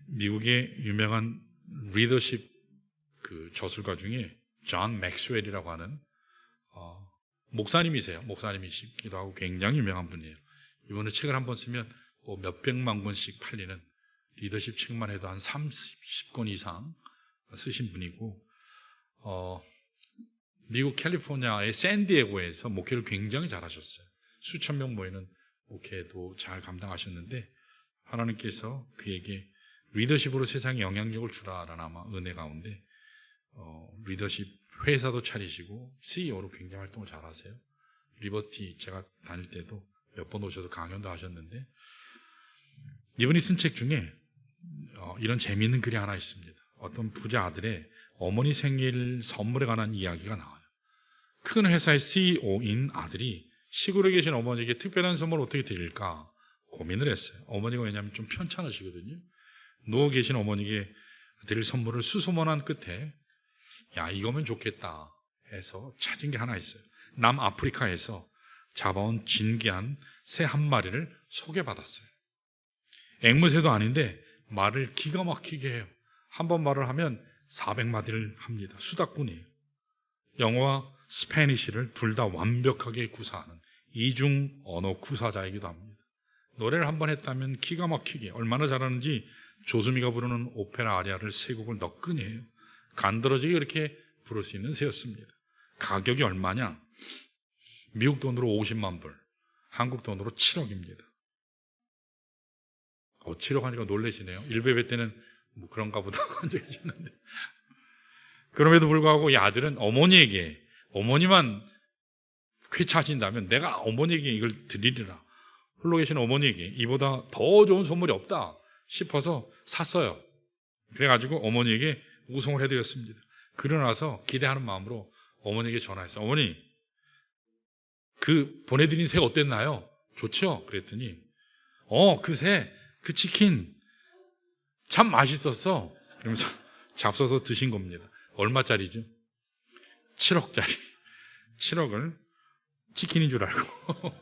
미국의 유명한 리더십 저술가 중에 존 맥스웰이라고 하는 목사님이세요. 목사님이시기도 하고 굉장히 유명한 분이에요. 이번에 책을 한번 쓰면 몇백만 권씩 팔리는 리더십 책만 해도 한 30권 이상 쓰신 분이고, 미국 캘리포니아의 샌디에고에서 목회를 굉장히 잘하셨어요. 수천 명 모이는 목회도 잘 감당하셨는데, 하나님께서 그에게 리더십으로 세상에 영향력을 주라라는 아마 은혜 가운데 리더십 회사도 차리시고 CEO로 굉장히 활동을 잘하세요. 리버티 제가 다닐 때도 몇 번 오셔서 강연도 하셨는데, 이분이 쓴 책 중에 이런 재미있는 글이 하나 있습니다. 어떤 부자 아들의 어머니 생일 선물에 관한 이야기가 나와요. 큰 회사의 CEO인 아들이 시골에 계신 어머니에게 특별한 선물을 어떻게 드릴까 고민을 했어요. 어머니가 왜냐하면 좀 편찮으시거든요. 누워 계신 어머니에게 드릴 선물을 수소문한 끝에 이거면 좋겠다 해서 찾은 게 하나 있어요. 남아프리카에서 잡아온 진귀한 새 한 마리를 소개받았어요. 앵무새도 아닌데 말을 기가 막히게 해요. 한 번 말을 하면 400마디를 합니다. 수다꾼이에요. 영어와 스페니쉬를 둘 다 완벽하게 구사하는 이중 언어 구사자이기도 합니다. 노래를 한 번 했다면 기가 막히게 얼마나 잘하는지 조수미가 부르는 오페라 아리아를 세 곡을 너끈히 해요. 간드러지게 그렇게 부를 수 있는 새였습니다. 가격이 얼마냐? 미국 돈으로 50만 불, 한국 돈으로 7억입니다. 7억 하니까 놀라시네요. 일베베 때는 뭐 그런가 보다 하고 앉아계셨는데, 그럼에도 불구하고 이 아들은 어머니만 쾌차하신다면 내가 어머니에게 이걸 드리리라. 홀로 계신 어머니에게 이보다 더 좋은 선물이 없다 싶어서 샀어요. 그래가지고 어머니에게 우송을 해드렸습니다. 그러고 나서 기대하는 마음으로 어머니에게 전화했어요. 어머니, 보내드린 새 어땠나요? 좋죠? 그랬더니 그 새, 그 치킨 참 맛있었어. 그러면서 잡숴서 드신 겁니다. 얼마짜리죠? 7억짜리. 7억을 치킨인 줄 알고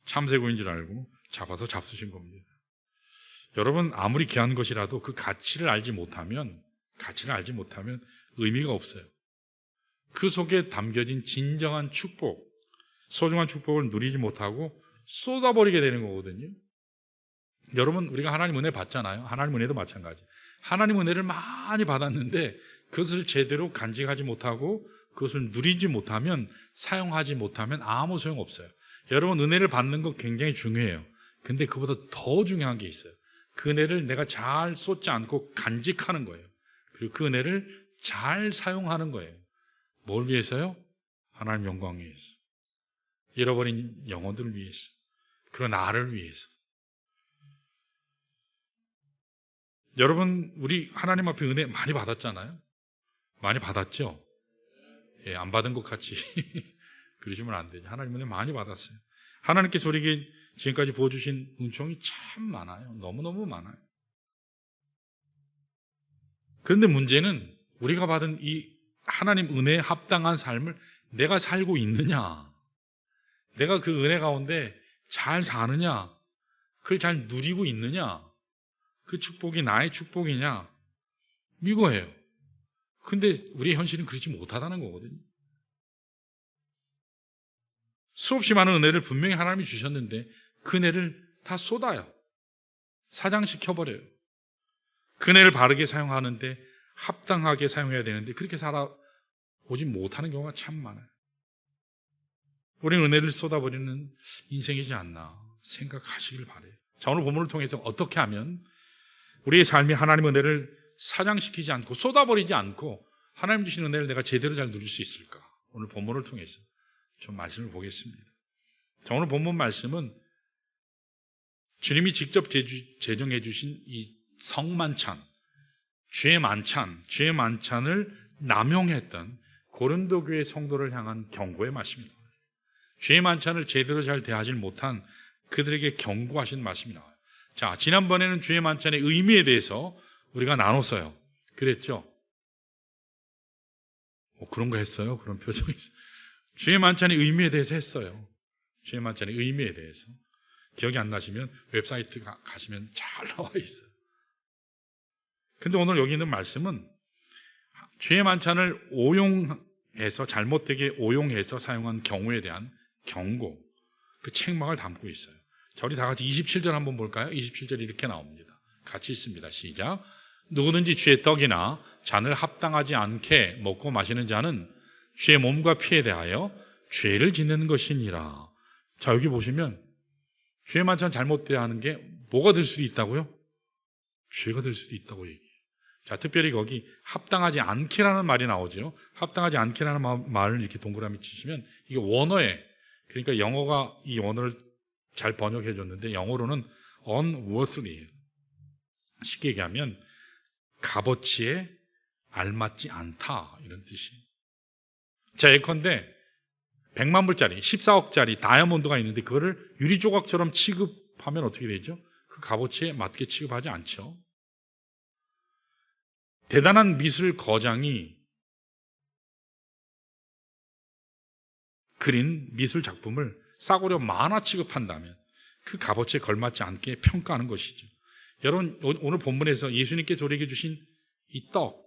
참새고인 줄 알고 잡아서 잡수신 겁니다. 여러분, 아무리 귀한 것이라도 그 가치를 알지 못하면 의미가 없어요. 그 속에 담겨진 진정한 축복, 소중한 축복을 누리지 못하고 쏟아버리게 되는 거거든요. 여러분, 우리가 하나님 은혜 받잖아요. 하나님 은혜도 마찬가지. 하나님 은혜를 많이 받았는데 그것을 제대로 간직하지 못하고 그것을 누리지 못하면, 사용하지 못하면 아무 소용없어요. 여러분, 은혜를 받는 거 굉장히 중요해요. 근데 그보다 더 중요한 게 있어요. 그 은혜를 내가 잘 쏟지 않고 간직하는 거예요. 그리고 그 은혜를 잘 사용하는 거예요. 뭘 위해서요? 하나님 영광 위해서. 잃어버린 영혼들을 위해서. 그리고 나를 위해서. 여러분, 우리 하나님 앞에 은혜 많이 받았잖아요. 많이 받았죠? 안 받은 것 같이 그러시면 안 되죠. 하나님 은혜 많이 받았어요. 하나님께서 우리에게 지금까지 부어주신 은총이 참 많아요. 너무너무 많아요. 그런데 문제는 우리가 받은 이 하나님 은혜에 합당한 삶을 내가 살고 있느냐, 내가 그 은혜 가운데 잘 사느냐, 그걸 잘 누리고 있느냐, 그 축복이 나의 축복이냐, 이거예요. 근데 우리의 현실은 그렇지 못하다는 거거든요. 수없이 많은 은혜를 분명히 하나님이 주셨는데 그 은혜를 다 쏟아요. 사장시켜버려요. 그 은혜를 바르게 사용하는데, 합당하게 사용해야 되는데 그렇게 살아오지 못하는 경우가 참 많아요. 우리는 은혜를 쏟아버리는 인생이지 않나 생각하시길 바라요. 자, 오늘 본문을 통해서 어떻게 하면 우리의 삶이 하나님의 은혜를 사장시키지 않고 쏟아버리지 않고 하나님 주신 은혜를 내가 제대로 잘 누릴 수 있을까? 오늘 본문을 통해서 좀 말씀을 보겠습니다. 자, 오늘 본문 말씀은 주님이 직접 제정해 주신 이 성만찬, 죄의 만찬을 남용했던 고린도 교회 성도를 향한 경고의 말씀입니다. 죄의 만찬을 제대로 잘 대하지 못한 그들에게 경고하신 말씀이 나와요. 자, 지난번에는 죄의 만찬의 의미에 대해서 우리가 나눴어요. 그랬죠? 그런 거 했어요? 그런 표정이 있어요. 죄의 만찬의 의미에 대해서 했어요. 죄의 만찬의 의미에 대해서. 기억이 안 나시면 웹사이트 가시면 잘 나와 있어요. 근데 오늘 여기 있는 말씀은 주의 만찬을 오용해서, 잘못되게 오용해서 사용한 경우에 대한 경고, 그 책망을 담고 있어요. 자, 우리 다 같이 27절 한번 볼까요? 27절이 이렇게 나옵니다. 같이 읽습니다. 시작. 누구든지 주의 떡이나 잔을 합당하지 않게 먹고 마시는 자는 주의 몸과 피에 대하여 죄를 짓는 것이니라. 자, 여기 보시면 주의 만찬 잘못 대하는 게 뭐가 될 수도 있다고요? 죄가 될 수도 있다고 얘기해요. 자, 특별히 거기 합당하지 않게라는 말이 나오죠. 합당하지 않게라는 말을 이렇게 동그라미 치시면 이게 원어에, 그러니까 영어가 이 원어를 잘 번역해 줬는데 영어로는 unworthily, 쉽게 얘기하면 값어치에 알맞지 않다, 이런 뜻이에요. 자, 예컨대 100만 불짜리 14억짜리 다이아몬드가 있는데 그거를 유리 조각처럼 취급하면 어떻게 되죠? 그 값어치에 맞게 취급하지 않죠. 대단한 미술 거장이 그린 미술 작품을 싸구려 만화 취급한다면 그 값어치에 걸맞지 않게 평가하는 것이죠. 여러분, 오늘 본문에서 예수님께 우리에게 주신 이 떡,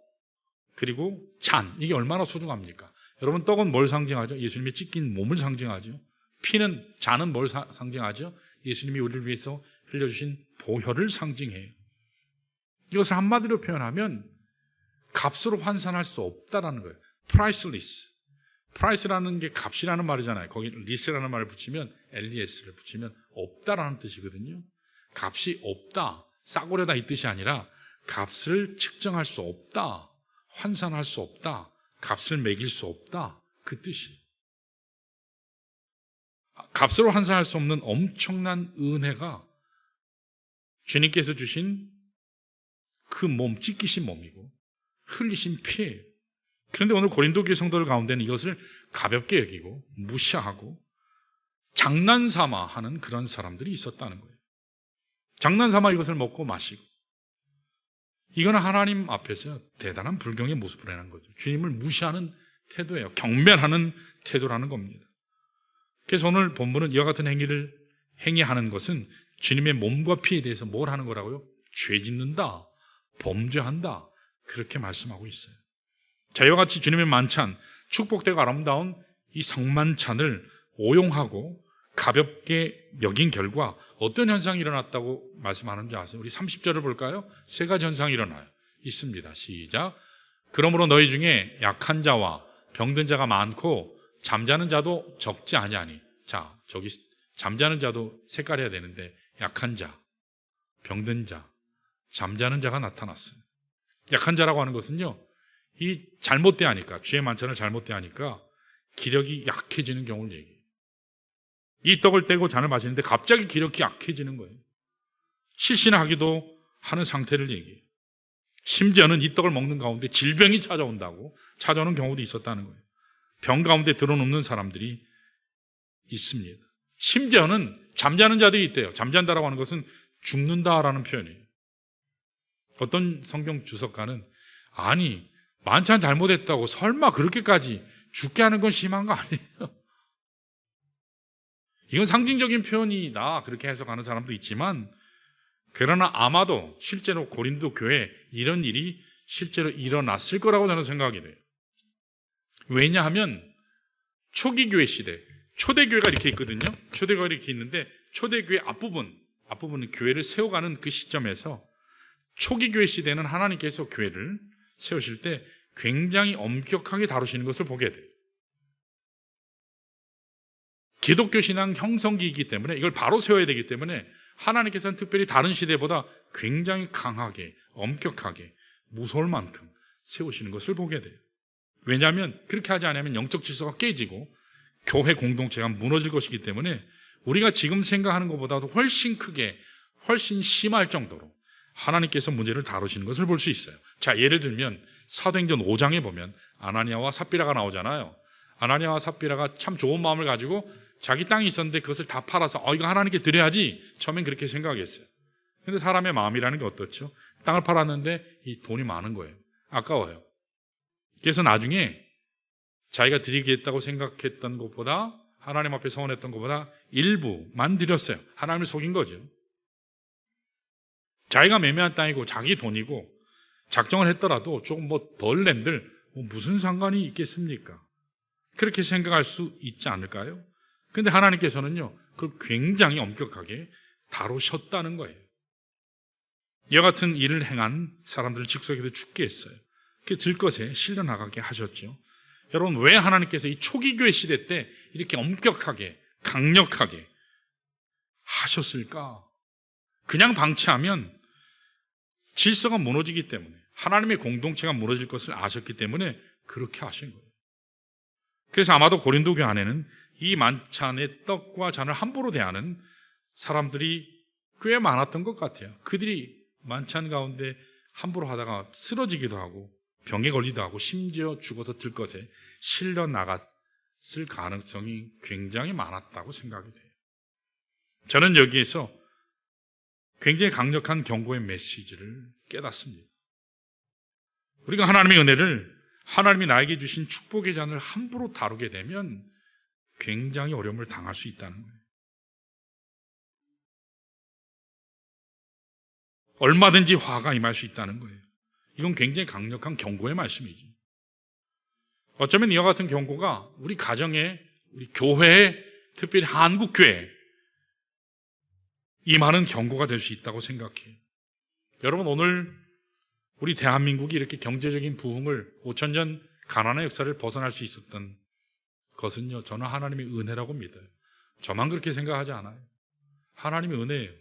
그리고 잔, 이게 얼마나 소중합니까? 여러분, 떡은 뭘 상징하죠? 예수님의 찢긴 몸을 상징하죠. 피는, 잔은 뭘 상징하죠? 예수님이 우리를 위해서 흘려주신 보혈을 상징해요. 이것을 한마디로 표현하면 값으로 환산할 수 없다라는 거예요. priceless. price라는 게 값이라는 말이잖아요. 거기 less라는 말을 붙이면, les를 붙이면 없다라는 뜻이거든요. 값이 없다, 싸구려다 이 뜻이 아니라 값을 측정할 수 없다, 환산할 수 없다, 값을 매길 수 없다, 그 뜻이에요. 값으로 환산할 수 없는 엄청난 은혜가 주님께서 주신 그 몸, 찢기신 몸이고 흘리신 피예요. 그런데 오늘 고린도 교회 성도들 가운데는 이것을 가볍게 여기고 무시하고 장난삼아 하는 그런 사람들이 있었다는 거예요. 장난삼아 이것을 먹고 마시고, 이거는 하나님 앞에서 대단한 불경의 모습을 해낸 거죠. 주님을 무시하는 태도예요. 경멸하는 태도라는 겁니다. 그래서 오늘 본문은 이와 같은 행위하는 것은 주님의 몸과 피에 대해서 뭘 하는 거라고요? 죄 짓는다, 범죄한다, 그렇게 말씀하고 있어요. 자, 이와 같이 주님의 만찬, 축복되고 아름다운 이 성만찬을 오용하고 가볍게 여긴 결과 어떤 현상이 일어났다고 말씀하는지 아세요? 우리 30절을 볼까요? 세 가지 현상이 일어나요. 있습니다. 시작. 그러므로 너희 중에 약한 자와 병든 자가 많고 잠자는 자도 적지 아니하니. 자, 저기 잠자는 자도 색깔해야 되는데 약한 자, 병든 자, 잠자는 자가 나타났어요. 약한 자라고 하는 것은요, 이 잘못대하니까, 주의 만찬을 잘못대하니까 기력이 약해지는 경우를 얘기해요. 이 떡을 떼고 잔을 마시는데 갑자기 기력이 약해지는 거예요. 실신하기도 하는 상태를 얘기해요. 심지어는 이 떡을 먹는 가운데 질병이 찾아오는 경우도 있었다는 거예요. 병 가운데 들어눕는 사람들이 있습니다. 심지어는 잠자는 자들이 있대요. 잠잔다라고 하는 것은 죽는다라는 표현이에요. 어떤 성경 주석가는 아니, 만찬 잘못했다고 설마 그렇게까지 죽게 하는 건 심한 거 아니에요? 이건 상징적인 표현이다, 그렇게 해석하는 사람도 있지만, 그러나 아마도 실제로 고린도 교회에 이런 일이 실제로 일어났을 거라고 저는 생각이 돼요. 왜냐하면 초기 교회 시대, 초대교회가 이렇게 있거든요. 초대교회가 이렇게 있는데 초대교회 앞부분은 교회를 세워가는 그 시점에서 초기 교회 시대는 하나님께서 교회를 세우실 때 굉장히 엄격하게 다루시는 것을 보게 돼요. 기독교 신앙 형성기이기 때문에 이걸 바로 세워야 되기 때문에 하나님께서는 특별히 다른 시대보다 굉장히 강하게, 엄격하게, 무서울 만큼 세우시는 것을 보게 돼요. 왜냐하면 그렇게 하지 않으면 영적 질서가 깨지고 교회 공동체가 무너질 것이기 때문에 우리가 지금 생각하는 것보다도 훨씬 크게, 훨씬 심할 정도로 하나님께서 문제를 다루시는 것을 볼 수 있어요. 자, 예를 들면 사도행전 5장에 보면 아나니아와 삽비라가 나오잖아요. 아나니아와 삽비라가 참 좋은 마음을 가지고 자기 땅이 있었는데 그것을 다 팔아서 이거 하나님께 드려야지, 처음엔 그렇게 생각했어요. 그런데 사람의 마음이라는 게 어떻죠? 땅을 팔았는데 이 돈이 많은 거예요. 아까워요. 그래서 나중에 자기가 드리겠다고 생각했던 것보다, 하나님 앞에 서원했던 것보다 일부만 드렸어요. 하나님을 속인 거죠. 자기가 매매한 땅이고 자기 돈이고 작정을 했더라도 조금 덜 낸들 무슨 상관이 있겠습니까? 그렇게 생각할 수 있지 않을까요? 근데 하나님께서는요, 그걸 굉장히 엄격하게 다루셨다는 거예요. 이와 같은 일을 행한 사람들을 즉석에서 죽게 했어요. 그 들것에 실려 나가게 하셨죠. 여러분, 왜 하나님께서 이 초기 교회 시대 때 이렇게 엄격하게, 강력하게 하셨을까? 그냥 방치하면 질서가 무너지기 때문에, 하나님의 공동체가 무너질 것을 아셨기 때문에 그렇게 하신 거예요. 그래서 아마도 고린도 교회 안에는 이 만찬의 떡과 잔을 함부로 대하는 사람들이 꽤 많았던 것 같아요. 그들이 만찬 가운데 함부로 하다가 쓰러지기도 하고 병에 걸리기도 하고 심지어 죽어서 들것에 실려 나갔을 가능성이 굉장히 많았다고 생각이 돼요. 저는 여기에서 굉장히 강력한 경고의 메시지를 깨닫습니다. 우리가 하나님의 은혜를, 하나님이 나에게 주신 축복의 잔을 함부로 다루게 되면 굉장히 어려움을 당할 수 있다는 거예요. 얼마든지 화가 임할 수 있다는 거예요. 이건 굉장히 강력한 경고의 말씀이죠. 어쩌면 이와 같은 경고가 우리 가정에, 우리 교회에, 특별히 한국교회에 임하는 경고가 될 수 있다고 생각해요. 여러분, 오늘 우리 대한민국이 이렇게 경제적인 부흥을 5,000년 가난의 역사를 벗어날 수 있었던 것은요, 저는 하나님의 은혜라고 믿어요. 저만 그렇게 생각하지 않아요. 하나님의 은혜예요.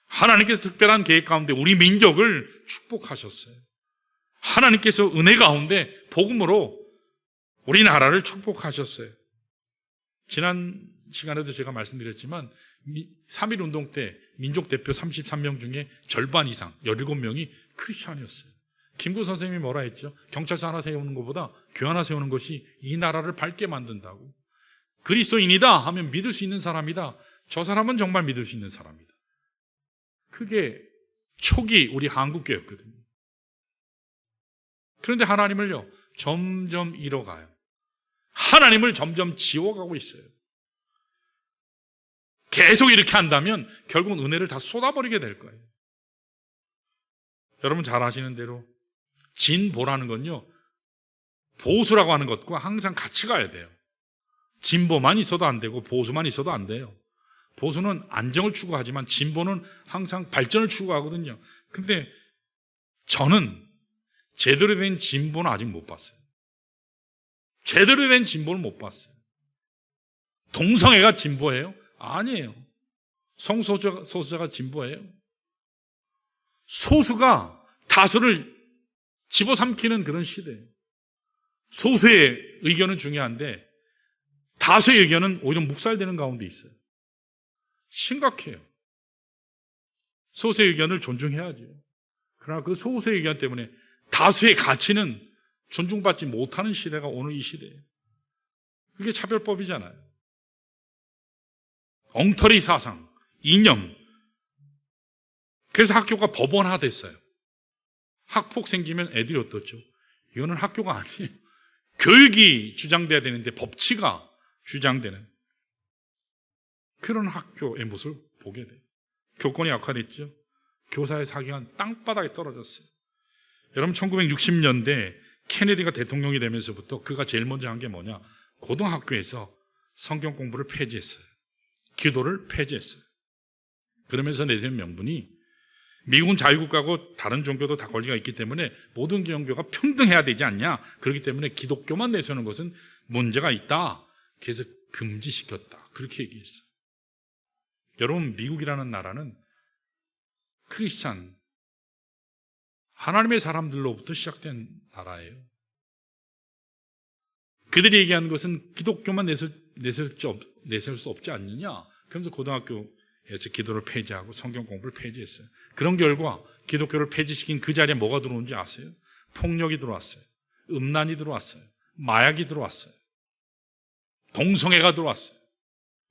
하나님께서 특별한 계획 가운데 우리 민족을 축복하셨어요. 하나님께서 은혜 가운데 복음으로 우리나라를 축복하셨어요. 지난 시간에도 제가 말씀드렸지만 3.1 운동 때 민족 대표 33명 중에 절반 이상 17명이 크리스찬이었어요. 김구 선생님이 뭐라 했죠? 경찰서 하나 세우는 것보다 교회 하나 세우는 것이 이 나라를 밝게 만든다고. 그리스도인이다 하면 믿을 수 있는 사람이다. 저 사람은 정말 믿을 수 있는 사람이다. 그게 초기 우리 한국교회였거든요. 그런데 하나님을요, 점점 잃어가요. 하나님을 점점 지워가고 있어요. 계속 이렇게 한다면 결국은 은혜를 다 쏟아버리게 될 거예요. 여러분 잘 아시는 대로 진보라는 건요, 보수라고 하는 것과 항상 같이 가야 돼요. 진보만 있어도 안 되고 보수만 있어도 안 돼요. 보수는 안정을 추구하지만 진보는 항상 발전을 추구하거든요. 근데 저는 제대로 된 진보는 아직 못 봤어요. 제대로 된 진보를 못 봤어요. 동성애가 진보예요? 아니에요. 성소수자가 진보예요? 소수가 다수를 집어삼키는 그런 시대예요. 소수의 의견은 중요한데 다수의 의견은 오히려 묵살되는 가운데 있어요. 심각해요. 소수의 의견을 존중해야죠. 그러나 그 소수의 의견 때문에 다수의 가치는 존중받지 못하는 시대가 오늘 이 시대예요. 그게 차별법이잖아요. 엉터리 사상, 이념. 그래서 학교가 법원화 됐어요. 학폭 생기면 애들이 어떻죠? 이거는 학교가 아니에요. 교육이 주장돼야 되는데 법치가 주장되는 그런 학교의 모습을 보게 돼요. 교권이 악화됐죠. 교사의 사기가 땅바닥에 떨어졌어요. 여러분 1960년대 케네디가 대통령이 되면서부터 그가 제일 먼저 한 게 뭐냐? 고등학교에서 성경 공부를 폐지했어요. 기도를 폐지했어요. 그러면서 내세운 명분이 미국은 자유국가고 다른 종교도 다 권리가 있기 때문에 모든 종교가 평등해야 되지 않냐? 그렇기 때문에 기독교만 내세우는 것은 문제가 있다. 그래서 금지시켰다. 그렇게 얘기했어요. 여러분 미국이라는 나라는 크리스찬 하나님의 사람들로부터 시작된 나라예요. 그들이 얘기하는 것은 기독교만 내세울 수 없지 않느냐. 그러면서 고등학교에서 기도를 폐지하고 성경 공부를 폐지했어요. 그런 결과 기독교를 폐지시킨 그 자리에 뭐가 들어온지 아세요? 폭력이 들어왔어요. 음란이 들어왔어요. 마약이 들어왔어요. 동성애가 들어왔어요.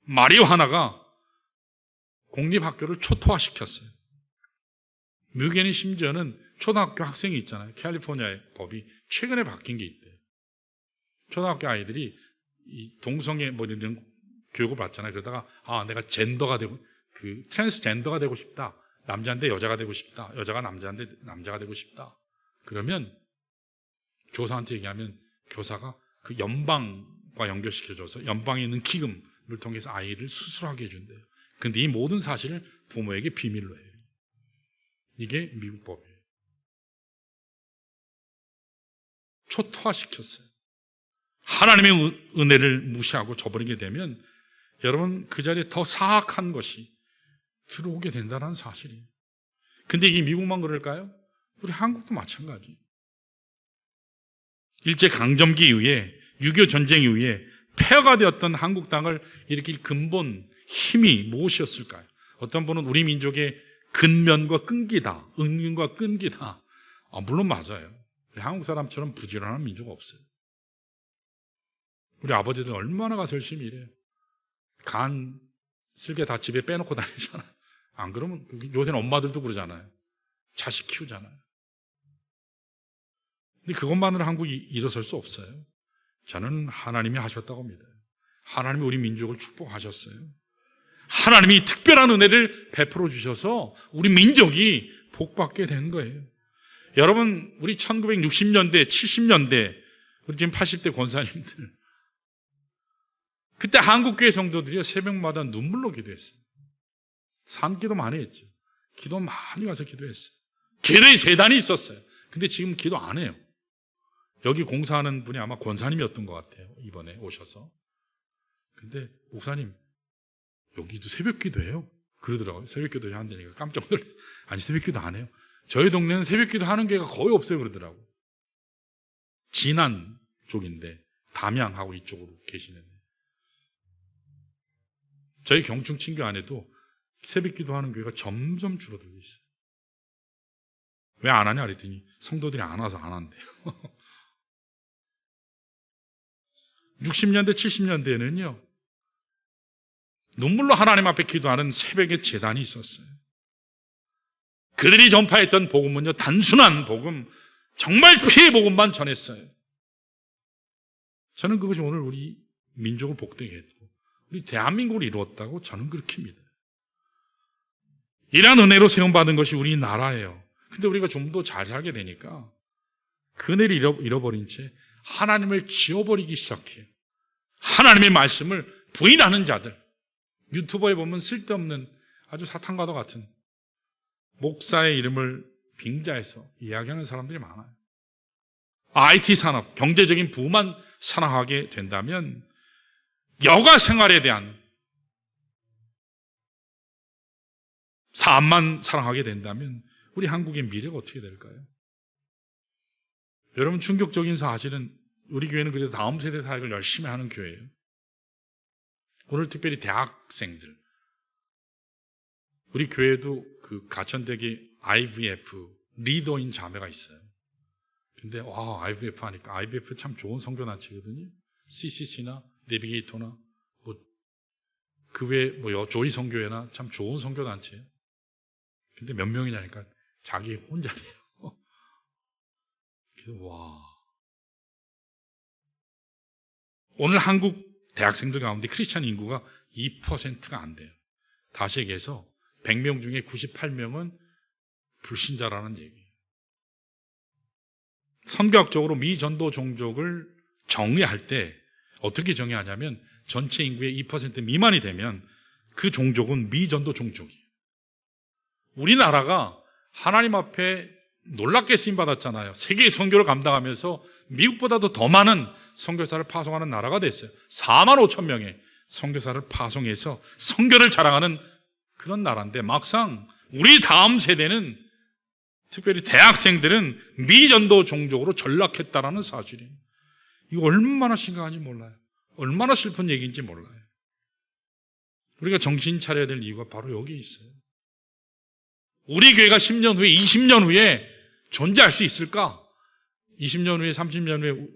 마리화나가 공립학교를 초토화시켰어요. 미국에는 심지어는 초등학교 학생이 있잖아요. 캘리포니아의 법이 최근에 바뀐 게 있대요. 초등학교 아이들이 이 동성애 뭐 이런 교육을 받잖아요. 그러다가 내가 젠더가 되고 트랜스젠더가 되고 싶다. 남자인데 여자가 되고 싶다. 여자가 남자인데 남자가 되고 싶다. 그러면 교사한테 얘기하면 교사가 그 연방과 연결시켜줘서 연방에 있는 기금을 통해서 아이를 수술하게 해준대요. 근데 이 모든 사실을 부모에게 비밀로 해요. 이게 미국 법이에요. 초토화시켰어요. 하나님의 은혜를 무시하고 저버리게 되면 여러분 그 자리에 더 사악한 것이 들어오게 된다는 사실이에요. 근데 이게 미국만 그럴까요? 우리 한국도 마찬가지예요. 일제강점기 이후에 6.25 전쟁 이후에 폐허가 되었던 한국 땅을 일으킬 근본 힘이 무엇이었을까요? 어떤 분은 우리 민족의 근면과 끈기다, 은근과 끈기다. 물론 맞아요. 한국 사람처럼 부지런한 민족 없어요. 우리 아버지들 얼마나 가서 열심히 일해요. 간 쓸개 다 집에 빼놓고 다니잖아요. 안 그러면 요새는 엄마들도 그러잖아요. 자식 키우잖아요. 근데 그것만으로 한국이 일어설 수 없어요. 저는 하나님이 하셨다고 믿어요. 하나님이 우리 민족을 축복하셨어요. 하나님이 특별한 은혜를 베풀어 주셔서 우리 민족이 복받게 된 거예요. 여러분, 우리 1960년대, 70년대, 우리 지금 80대 권사님들, 그때 한국교회 성도들이 새벽마다 눈물로 기도했어요. 산기도 많이 했죠. 기도 많이 가서 기도했어요. 기도의 재단이 있었어요. 근데 지금 기도 안 해요. 여기 공사하는 분이 아마 권사님이었던 것 같아요. 이번에 오셔서. 근데 목사님, 여기도 새벽 기도해요? 그러더라고요. 새벽 기도 한다니까 깜짝 놀랐어요. 아니, 새벽 기도 안 해요. 저희 동네는 새벽 기도 하는 게가 거의 없어요. 그러더라고요. 진안 쪽인데, 담양하고 이쪽으로 계시는데. 저희 경충 친교 안에도 새벽 기도 하는 교회가 점점 줄어들고 있어요. 왜 안 하냐 그랬더니 성도들이 안 와서 안 한대요. 60년대, 70년대에는요, 눈물로 하나님 앞에 기도하는 새벽의 재단이 있었어요. 그들이 전파했던 복음은요, 단순한 복음, 정말 피해 복음만 전했어요. 저는 그것이 오늘 우리 민족을 복되게 했고, 우리 대한민국을 이루었다고 저는 그렇게 믿어요. 이러한 은혜로 세움받은 것이 우리나라예요. 근데 우리가 좀 더 잘 살게 되니까 그 은혜를 잃어버린 채 하나님을 지워버리기 시작해요. 하나님의 말씀을 부인하는 자들, 유튜버에 보면 쓸데없는 아주 사탄과도 같은 목사의 이름을 빙자해서 이야기하는 사람들이 많아요. IT 산업, 경제적인 부만 사랑하게 된다면 여가 생활에 대한 삶만 사랑하게 된다면 우리 한국의 미래가 어떻게 될까요? 여러분, 충격적인 사실은 우리 교회는 그래도 다음 세대 사역을 열심히 하는 교회예요. 오늘 특별히 대학생들, 우리 교회도 그 가천대기 IVF 리더인 자매가 있어요. 근데 IVF 하니까 IVF 참 좋은 선교단체거든요. CCC나 내비게이터나 그 외에 조이 선교회나 참 좋은 선교단체예요. 근데 몇 명이냐니까 자기 혼자래요. 그래서 오늘 한국 대학생들 가운데 크리스찬 인구가 2%가 안 돼요. 다시 얘기해서 100명 중에 98명은 불신자라는 얘기예요. 선교학적으로 미전도 종족을 정의할 때 어떻게 정의하냐면 전체 인구의 2% 미만이 되면 그 종족은 미전도 종족이에요. 우리나라가 하나님 앞에 놀랍게 쓰임받았잖아요. 세계의 선교를 감당하면서 미국보다도 더 많은 선교사를 파송하는 나라가 됐어요. 4만 5천 명의 선교사를 파송해서 선교를 자랑하는 그런 나라인데 막상 우리 다음 세대는 특별히 대학생들은 미전도 종족으로 전락했다라는 사실이에요. 이거 얼마나 심각한지 몰라요. 얼마나 슬픈 얘기인지 몰라요. 우리가 정신 차려야 될 이유가 바로 여기 있어요. 우리 교회가 10년 후에, 20년 후에 존재할 수 있을까? 20년 후에, 30년 후에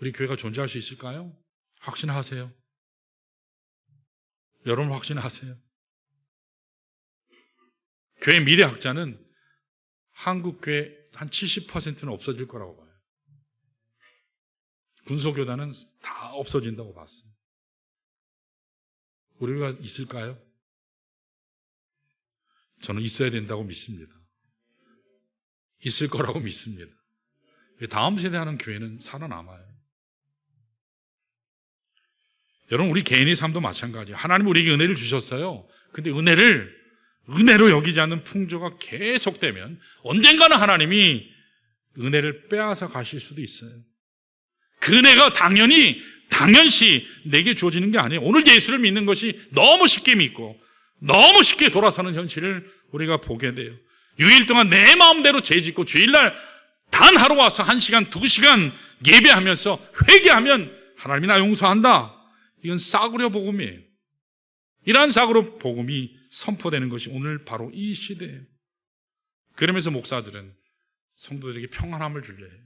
우리 교회가 존재할 수 있을까요? 확신하세요. 여러분 확신하세요. 교회 미래학자는 한국 교회 한 70%는 없어질 거라고 봐요. 군소교단은 다 없어진다고 봤어요. 우리가 있을까요? 저는 있어야 된다고 믿습니다. 있을 거라고 믿습니다. 다음 세대 하는 교회는 살아남아요. 여러분, 우리 개인의 삶도 마찬가지예요. 하나님 우리에게 은혜를 주셨어요. 근데 은혜로 여기지 않는 풍조가 계속되면 언젠가는 하나님이 은혜를 빼앗아 가실 수도 있어요. 그 은혜가 당연시 내게 주어지는 게 아니에요. 오늘 예수를 믿는 것이 너무 쉽게 믿고 너무 쉽게 돌아서는 현실을 우리가 보게 돼요. 6일 동안 내 마음대로 죄짓고 주일날 단 하루 와서 1시간, 2시간 예배하면서 회개하면 하나님이 나 용서한다. 이건 싸구려 복음이에요. 이러한 싸구려 복음이 선포되는 것이 오늘 바로 이 시대예요. 그러면서 목사들은 성도들에게 평안함을 주려 해요.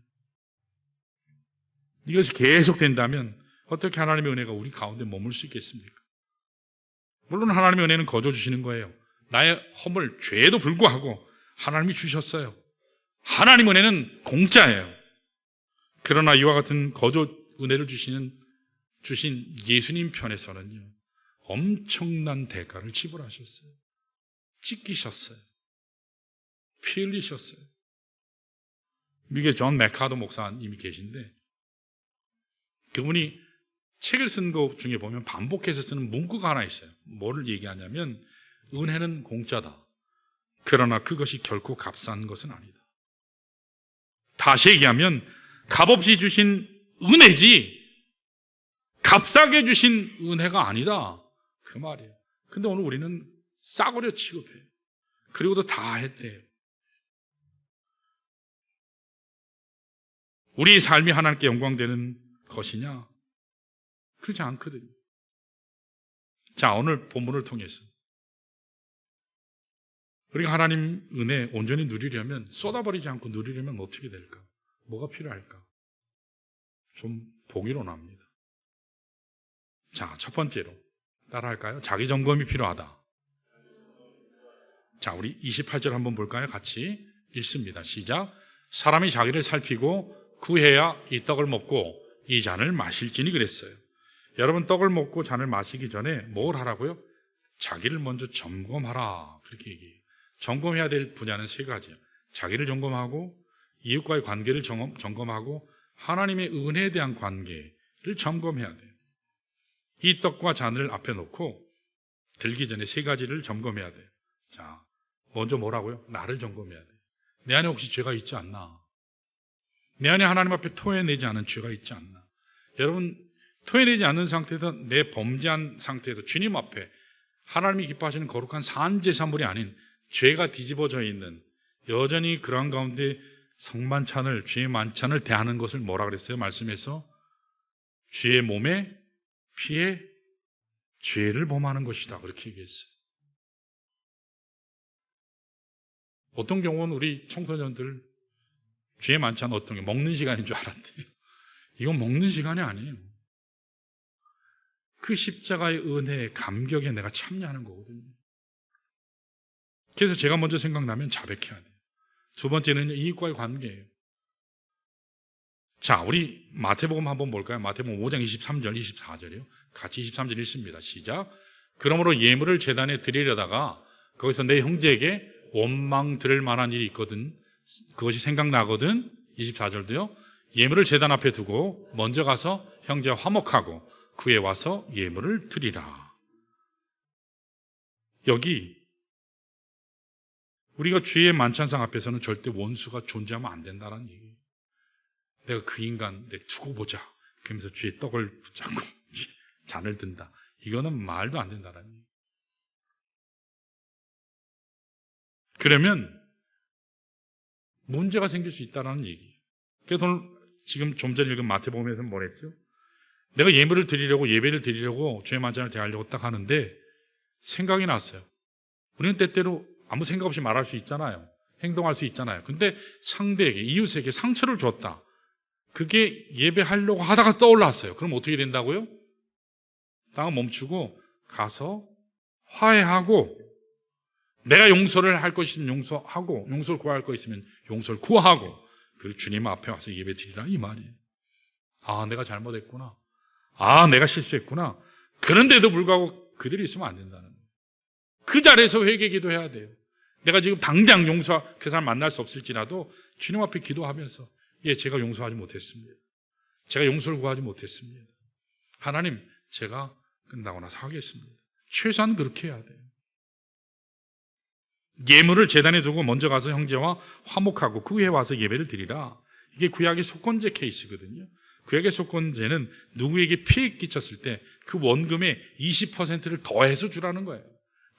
이것이 계속된다면 어떻게 하나님의 은혜가 우리 가운데 머물 수 있겠습니까? 물론 하나님의 은혜는 거저 주시는 거예요. 나의 허물, 죄에도 불구하고 하나님이 주셨어요. 하나님 은혜는 공짜예요. 그러나 이와 같은 거저 은혜를 주신 예수님 편에서는요, 엄청난 대가를 지불하셨어요. 찢기셨어요. 피 흘리셨어요. 미국에 존 맥카더 목사님이 계신데 그분이 책을 쓴 것 중에 보면 반복해서 쓰는 문구가 하나 있어요. 뭐를 얘기하냐면 은혜는 공짜다. 그러나 그것이 결코 값싼 것은 아니다. 다시 얘기하면 값없이 주신 은혜지 값싸게 주신 은혜가 아니다. 그 말이에요. 근데 오늘 우리는 싸구려 취급해요. 그리고도 다 했대요. 우리 삶이 하나님께 영광되는 것이냐? 그렇지 않거든요. 자, 오늘 본문을 통해서 우리가 하나님 은혜 온전히 누리려면, 쏟아버리지 않고 누리려면 어떻게 될까? 뭐가 필요할까? 좀 보기로 납니다. 자, 첫 번째로 따라할까요? 자기 점검이 필요하다. 자, 우리 28절 한번 볼까요? 같이 읽습니다. 시작. 사람이 자기를 살피고 구해야 이 떡을 먹고 이 잔을 마실지니 그랬어요. 여러분, 떡을 먹고 잔을 마시기 전에 뭘 하라고요? 자기를 먼저 점검하라. 그렇게 얘기해요. 점검해야 될 분야는 3가지예요. 자기를 점검하고, 이웃과의 관계를 점검하고, 하나님의 은혜에 대한 관계를 점검해야 돼요. 이 떡과 잔을 앞에 놓고 들기 전에 3가지를 점검해야 돼요. 자, 먼저 뭐라고요? 나를 점검해야 돼요. 내 안에 혹시 죄가 있지 않나? 내 안에 하나님 앞에 토해내지 않은 죄가 있지 않나? 여러분, 토해내지 않는 상태에서, 내 범죄한 상태에서 주님 앞에 하나님이 기뻐하시는 거룩한 산제사물이 아닌 죄가 뒤집어져 있는, 여전히 그러한 가운데 성만찬을, 죄의 만찬을 대하는 것을 뭐라 그랬어요? 말씀에서 죄의 몸에 피에 죄를 범하는 것이다. 그렇게 얘기했어요. 어떤 경우는 우리 청소년들 죄의 만찬 어떤 게 먹는 시간인 줄 알았대요. 이건 먹는 시간이 아니에요. 그 십자가의 은혜의 감격에 내가 참여하는 거거든요. 그래서 제가 먼저 생각나면 자백해야 돼요. 2번째는 이익과의 관계예요. 자, 우리 마태복음 한번 볼까요? 마태복음 5장 23절, 24절이요. 같이 23절 읽습니다. 시작. 그러므로 예물을 제단에 드리려다가 거기서 내 형제에게 원망 들을 만한 일이 있거든. 그것이 생각나거든. 24절도요. 예물을 제단 앞에 두고 먼저 가서 형제와 화목하고 그에 와서 예물을 드리라. 여기 우리가 주의 만찬상 앞에서는 절대 원수가 존재하면 안 된다는 얘기예요. 내가 그 인간 두고 보자. 그러면서 주의 떡을 붙잡고 잔을 든다. 이거는 말도 안 된다는 얘기예요. 그러면 문제가 생길 수 있다는 얘기예요. 그래서 오늘 지금 좀 전에 읽은 마태복음에서는 뭐랬죠? 내가 예물을 드리려고, 예배를 드리려고 주의 만찬을 대하려고 딱 하는데 생각이 났어요. 우리는 때때로 아무 생각 없이 말할 수 있잖아요. 행동할 수 있잖아요. 근데 상대에게, 이웃에게 상처를 줬다. 그게 예배하려고 하다가 떠올랐어요. 그럼 어떻게 된다고요? 딱 멈추고 가서 화해하고, 내가 용서를 할 것 있으면 용서하고, 용서를 구할 것 있으면 용서를 구하고, 그리고 주님 앞에 와서 예배 드리라, 이 말이에요. 아, 내가 잘못했구나. 아, 내가 실수했구나. 그런데도 불구하고 그들이 있으면 안 된다는 거예요. 그 자리에서 회개 기도해야 돼요. 내가 지금 당장 그 사람 만날 수 없을지라도 주님 앞에 기도하면서 제가 용서하지 못했습니다. 제가 용서를 구하지 못했습니다. 하나님, 제가 끝나고 나서 하겠습니다. 최소한 그렇게 해야 돼요. 예물을 제단에 두고 먼저 가서 형제와 화목하고 그 후에 와서 예배를 드리라. 이게 구약의 속건제 케이스거든요. 구약의 속건제는 누구에게 피해 끼쳤을 때 그 원금의 20%를 더해서 주라는 거예요.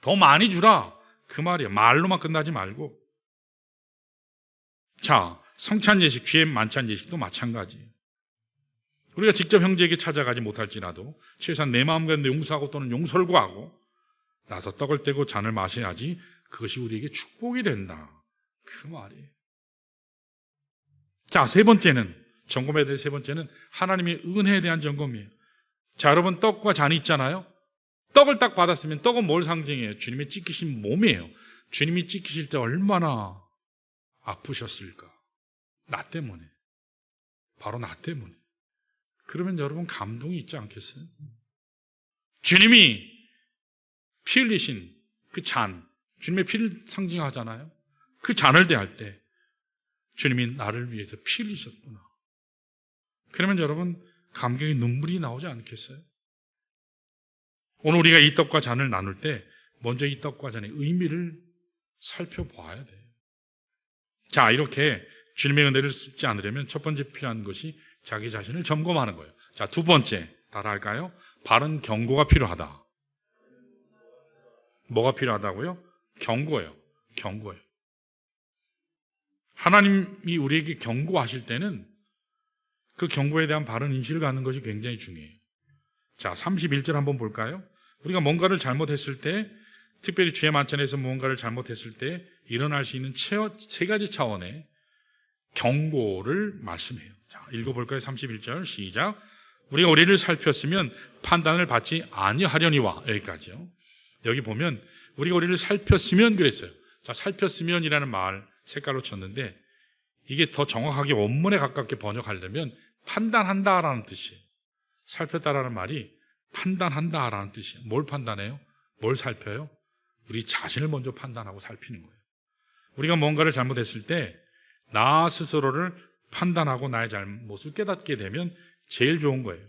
더 많이 주라, 그 말이에요. 말로만 끝나지 말고. 자, 성찬 예식, 주의 만찬 예식도 마찬가지예요. 우리가 직접 형제에게 찾아가지 못할지라도 최소한 내 마음 가운데 용서하고 또는 용서를 구하고 나서 떡을 떼고 잔을 마셔야지 그것이 우리에게 축복이 된다, 그 말이에요. 자, 세 번째는, 점검해야 될 세 번째는 하나님의 은혜에 대한 점검이에요. 자, 여러분, 떡과 잔이 있잖아요. 떡을 딱 받았으면 떡은 뭘 상징해요? 주님의 찢기신 몸이에요. 주님이 찢기실 때 얼마나 아프셨을까? 나 때문에. 바로 나 때문에. 그러면 여러분 감동이 있지 않겠어요? 주님이 피 흘리신 그 잔, 주님의 피를 상징하잖아요. 그 잔을 대할 때 주님이 나를 위해서 피 흘리셨구나. 그러면 여러분 감격의 눈물이 나오지 않겠어요? 오늘 우리가 이 떡과 잔을 나눌 때 먼저 이 떡과 잔의 의미를 살펴봐야 돼요. 자, 이렇게 주님의 은혜를 쏟지 않으려면 첫 번째 필요한 것이 자기 자신을 점검하는 거예요. 자, 두 번째, 따라할까요? 바른 경고가 필요하다. 뭐가 필요하다고요? 경고예요. 경고예요. 하나님이 우리에게 경고하실 때는 그 경고에 대한 바른 인식을 갖는 것이 굉장히 중요해요. 자, 31절 한번 볼까요? 우리가 뭔가를 잘못했을 때, 특별히 주의 만찬에서 무언가를 잘못했을 때 일어날 수 있는 세 가지 차원의 경고를 말씀해요. 자, 읽어볼까요? 31절 시작. 우리가 우리를 살폈으면 판단을 받지 아니하려니와. 여기까지요. 여기 보면 우리가 우리를 살폈으면 그랬어요. 자, 살폈으면이라는 말 색깔로 쳤는데 이게 더 정확하게 원문에 가깝게 번역하려면 판단한다라는 뜻이에요. 살폈다라는 말이 판단한다라는 뜻이에요. 뭘 판단해요? 뭘 살펴요? 우리 자신을 먼저 판단하고 살피는 거예요. 우리가 뭔가를 잘못했을 때 나 스스로를 판단하고 나의 잘못을 깨닫게 되면 제일 좋은 거예요.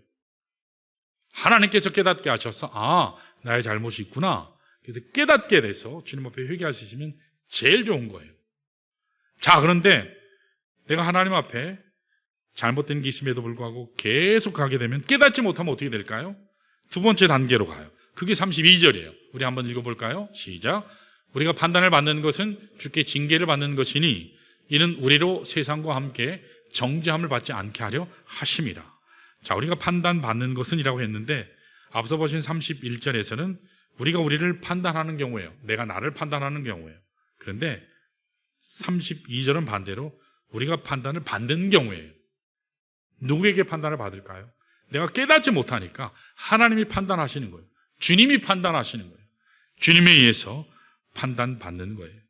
하나님께서 깨닫게 하셔서 나의 잘못이 있구나. 그래서 깨닫게 돼서 주님 앞에 회개할 수 있으면 제일 좋은 거예요. 자, 그런데 내가 하나님 앞에 잘못된 게 있음에도 불구하고 계속 가게 되면 깨닫지 못하면 어떻게 될까요? 두 번째 단계로 가요. 그게 32절이에요. 우리 한번 읽어볼까요? 시작. 우리가 판단을 받는 것은 주께 징계를 받는 것이니 이는 우리로 세상과 함께 정죄함을 받지 않게 하려 하심이라. 자, 우리가 판단받는 것은 이라고 했는데 앞서 보신 31절에서는 우리가 우리를 판단하는 경우예요. 내가 나를 판단하는 경우예요. 그런데 32절은 반대로 우리가 판단을 받는 경우예요. 누구에게 판단을 받을까요? 내가 깨닫지 못하니까 하나님이 판단하시는 거예요. 주님이 판단하시는 거예요. 주님에 의해서 판단받는 거예요.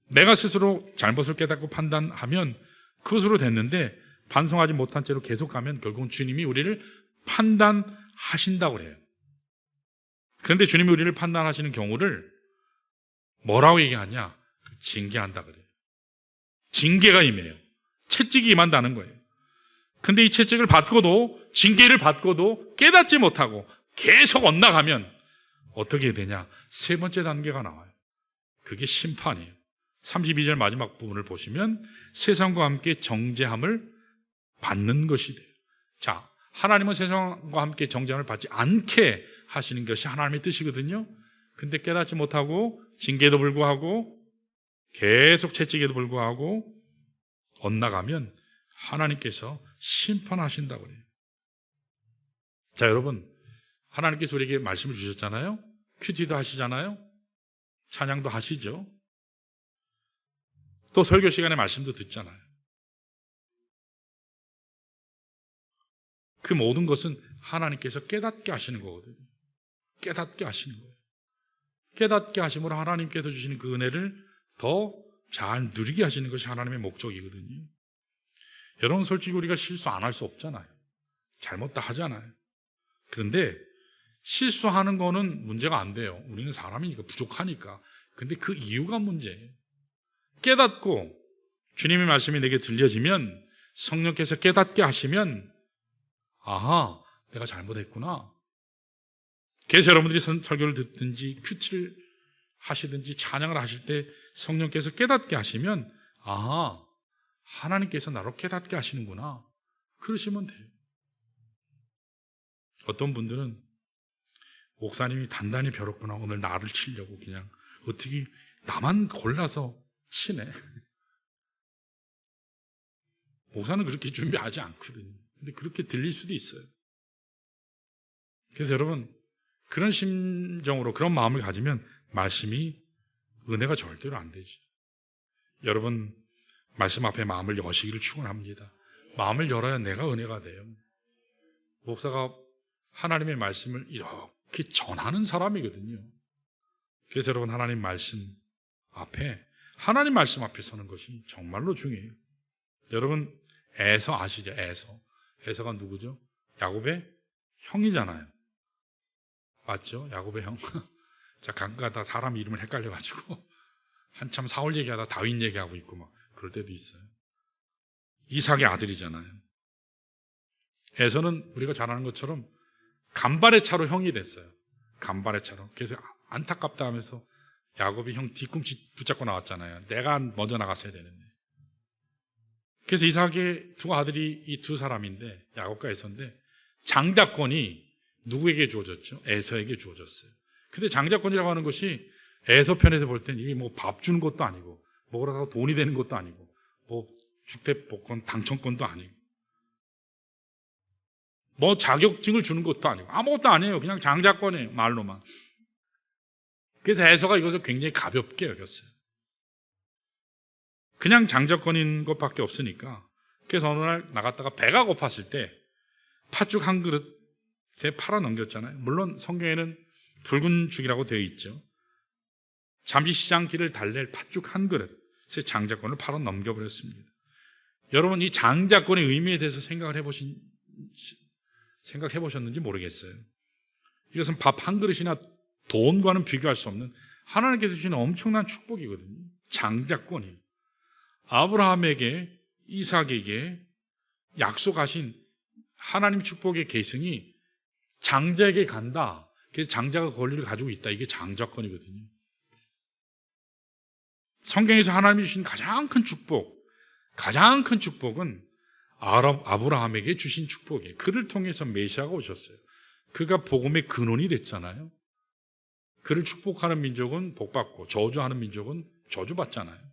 내가 스스로 잘못을 깨닫고 판단하면 그것으로 됐는데 반성하지 못한 채로 계속 가면 결국은 주님이 우리를 판단하신다고 그래요. 그런데 주님이 우리를 판단하시는 경우를 뭐라고 얘기하냐? 징계한다 그래요. 징계가 임해요. 채찍이 임한다는 거예요. 근데 이 채찍을 받고도, 징계를 받고도 깨닫지 못하고 계속 엇나가면 어떻게 되냐? 세 번째 단계가 나와요. 그게 심판이에요. 32절 마지막 부분을 보시면 세상과 함께 정죄함을 받는 것이 돼요. 자, 하나님은 세상과 함께 정죄함을 받지 않게 하시는 것이 하나님의 뜻이거든요. 근데 깨닫지 못하고 징계에도 불구하고 계속 채찍에도 불구하고 엇나가면 하나님께서 심판하신다고 그래요. 자, 여러분, 하나님께서 우리에게 말씀을 주셨잖아요. 큐티도 하시잖아요. 찬양도 하시죠. 또 설교 시간에 말씀도 듣잖아요. 그 모든 것은 하나님께서 깨닫게 하시는 거거든요. 깨닫게 하시는 거예요. 깨닫게 하심으로 하나님께서 주시는 그 은혜를 더 잘 누리게 하시는 것이 하나님의 목적이거든요. 여러분, 솔직히 우리가 실수 안 할 수 없잖아요. 잘못 다 하잖아요. 그런데 실수하는 거는 문제가 안 돼요. 우리는 사람이니까, 부족하니까. 근데 그 이유가 문제예요. 깨닫고 주님의 말씀이 내게 들려지면, 성령께서 깨닫게 하시면, 아하, 내가 잘못했구나. 그래서 여러분들이 설교를 듣든지 큐티를 하시든지 찬양을 하실 때 성령께서 깨닫게 하시면, 아하, 하나님께서 나로 깨닫게 하시는구나. 그러시면 돼요. 어떤 분들은 목사님이 단단히 벼렀구나, 오늘 나를 치려고 그냥 어떻게 나만 골라서 치네. 목사는 그렇게 준비하지 않거든요. 근데 그렇게 들릴 수도 있어요. 그래서 여러분, 그런 심정으로 그런 마음을 가지면 말씀이, 은혜가 절대로 안 되죠. 여러분, 말씀 앞에 마음을 여시기를 축원합니다. 마음을 열어야 내가 은혜가 돼요. 목사가 하나님의 말씀을 이렇게 전하는 사람이거든요. 그래서 여러분, 하나님 말씀 앞에 서는 것이 정말로 중요해요. 여러분, 에서 아시죠? 에서가 누구죠? 야곱의 형이잖아요. 맞죠? 야곱의 형. 자, 가끔가다 사람 이름을 헷갈려가지고 한참 사울 얘기하다 다윗 얘기하고 있고 막 그럴 때도 있어요. 이삭의 아들이잖아요. 에서는 우리가 잘 아는 것처럼 간발의 차로 형이 됐어요. 간발의 차로. 그래서 안타깝다 하면서 야곱이 형 뒤꿈치 붙잡고 나왔잖아요. 내가 먼저 나갔어야 되는데. 그래서 이삭의 두 아들이 이 두 사람인데, 야곱과 에서인데, 장자권이 누구에게 주어졌죠? 에서에게 주어졌어요. 근데 장자권이라고 하는 것이 에서 편에서 볼 땐 이게 뭐 밥 주는 것도 아니고, 뭐라도 돈이 되는 것도 아니고, 뭐 주택복권 당첨권도 아니고, 뭐 자격증을 주는 것도 아니고, 아무것도 아니에요. 그냥 장자권이에요. 말로만. 그래서 에서가 이것을 굉장히 가볍게 여겼어요. 그냥 장자권인 것밖에 없으니까. 그래서 어느 날 나갔다가 배가 고팠을 때 팥죽 한 그릇에 팔아 넘겼잖아요. 물론 성경에는 붉은 죽이라고 되어 있죠. 잠시 시장 길을 달랠 팥죽 한 그릇에 장자권을 팔아 넘겨버렸습니다. 여러분, 이 장자권의 의미에 대해서 생각해 보셨는지 모르겠어요. 이것은 밥 한 그릇이나 돈과는 비교할 수 없는 하나님께서 주시는 엄청난 축복이거든요. 장자권이. 아브라함에게, 이삭에게 약속하신 하나님 축복의 계승이 장자에게 간다. 그래서 장자가 권리를 가지고 있다. 이게 장자권이거든요. 성경에서 하나님이 주신 가장 큰 축복은 아브라함에게 주신 축복이에요. 그를 통해서 메시아가 오셨어요. 그가 복음의 근원이 됐잖아요. 그를 축복하는 민족은 복받고 저주하는 민족은 저주받잖아요.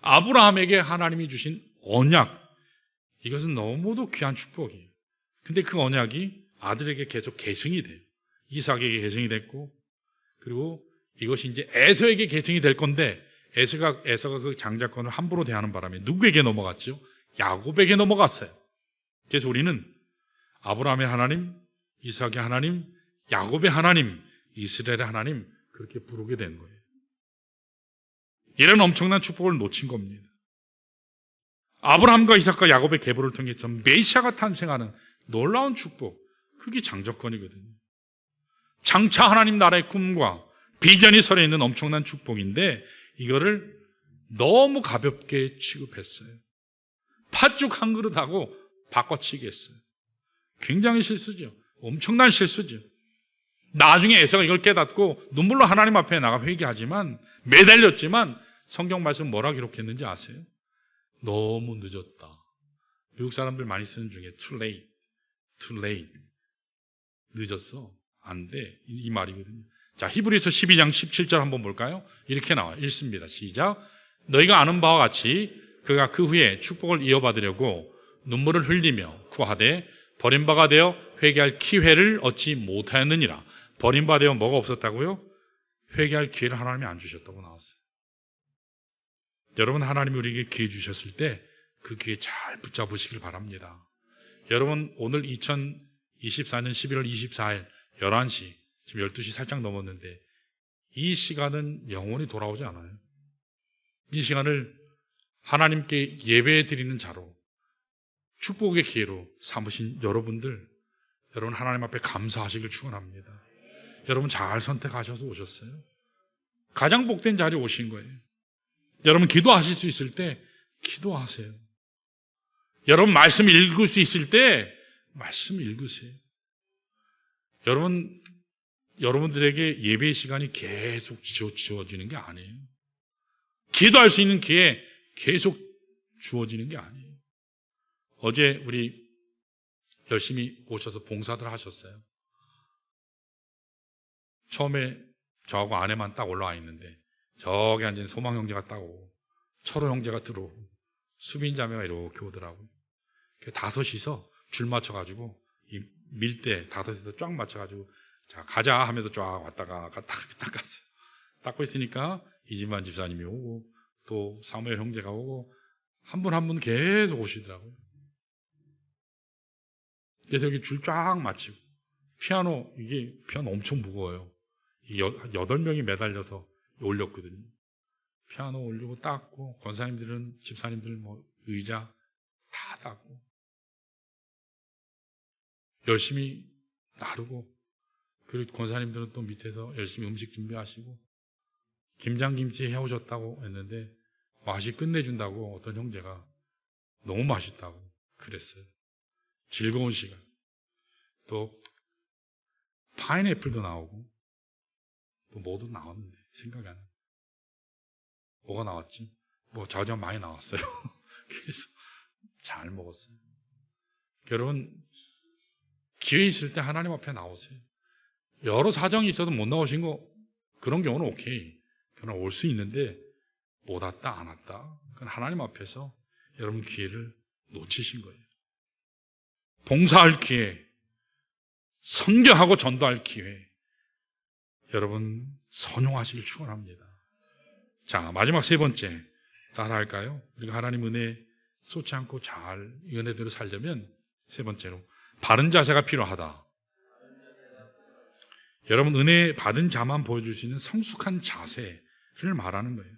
아브라함에게 하나님이 주신 언약, 이것은 너무도 귀한 축복이에요. 근데 그 언약이 아들에게 계속 계승이 돼요. 이삭에게 계승이 됐고, 그리고 이것이 이제 에서에게 계승이 될 건데, 에서가 그 장자권을 함부로 대하는 바람에 누구에게 넘어갔죠? 야곱에게 넘어갔어요. 그래서 우리는 아브라함의 하나님, 이삭의 하나님, 야곱의 하나님, 이스라엘의 하나님, 그렇게 부르게 된 거예요. 이런 엄청난 축복을 놓친 겁니다. 아브라함과 이삭과 야곱의 계보를 통해서 메시아가 탄생하는 놀라운 축복, 그게 장자권이거든요. 장차 하나님 나라의 꿈과 비전이 서려 있는 엄청난 축복인데, 이거를 너무 가볍게 취급했어요. 팥죽 한 그릇하고 바꿔치기 했어요. 굉장히 실수죠. 엄청난 실수죠. 나중에 에서가 이걸 깨닫고 눈물로 하나님 앞에 나가 회개하지만, 매달렸지만 성경 말씀 뭐라 기록했는지 아세요? 너무 늦었다. 미국 사람들 많이 쓰는 중에 too late. 늦었어. 안 돼. 이 말이거든요. 자, 히브리서 12장 17절 한번 볼까요? 이렇게 나와요. 읽습니다. 시작. 너희가 아는 바와 같이 그가 그 후에 축복을 이어받으려고 눈물을 흘리며 구하되 버림바가 되어 회개할 기회를 얻지 못하였느니라. 버림바 되어 뭐가 없었다고요? 회개할 기회를 하나님이 안 주셨다고 나왔어요. 여러분, 하나님이 우리에게 기회 주셨을 때 그 기회 잘 붙잡으시길 바랍니다. 여러분, 오늘 2024년 11월 24일 11시, 지금 12시 살짝 넘었는데 이 시간은 영원히 돌아오지 않아요. 이 시간을 하나님께 예배 드리는 자로, 축복의 기회로 삼으신 여러분 하나님 앞에 감사하시길 축원합니다. 여러분 잘 선택하셔서 오셨어요. 가장 복된 자리에 오신 거예요. 여러분 기도하실 수 있을 때 기도하세요. 여러분 말씀 읽을 수 있을 때 말씀 읽으세요. 여러분들에게 예배 시간이 계속 주어지는 게 아니에요. 기도할 수 있는 기회 계속 주어지는 게 아니에요. 어제 우리 열심히 오셔서 봉사들 하셨어요. 처음에 저하고 아내만 딱 올라와 있는데 저기 앉은 소망 형제가 딱 오고 철호 형제가 들어오고 수빈 자매가 이렇게 오더라고요. 다섯이서 줄 맞춰가지고 이 밀대 다섯이서 쫙 맞춰가지고 자 가자 하면서 쫙 왔다가 딱 갔어요. 닦고 있으니까 이진만 집사님이 오고 또 사무엘 형제가 오고 한 분 한 분 계속 오시더라고요. 그래서 여기 줄 쫙 맞추고 이게 피아노 엄청 무거워요. 8명이 매달려서 올렸거든요. 피아노 올리고 닦고 권사님들은 집사님들 의자 다 닦고 열심히 나르고 그리고 권사님들은 또 밑에서 열심히 음식 준비하시고 김장김치 해오셨다고 했는데 맛이 끝내준다고 어떤 형제가 너무 맛있다고 그랬어요. 즐거운 시간. 또 파인애플도 나오고 또 뭐도 나왔는데 생각이 안 나요. 뭐가 나왔지? 자주장 많이 나왔어요. 그래서 잘 먹었어요. 여러분 기회 있을 때 하나님 앞에 나오세요. 여러 사정이 있어도 못 나오신 거 그런 경우는 오케이. 그러나 올 수 있는데 못 왔다 안 왔다. 그건 하나님 앞에서 여러분 기회를 놓치신 거예요. 봉사할 기회, 선교하고 전도할 기회, 여러분 선용하시길 축원합니다. 자, 마지막 세 번째 따라할까요? 우리가 하나님 은혜 쏟지 않고 잘 이 은혜대로 살려면 세 번째로 바른 자세가 필요하다. 여러분 은혜 받은 자만 보여줄 수 있는 성숙한 자세를 말하는 거예요.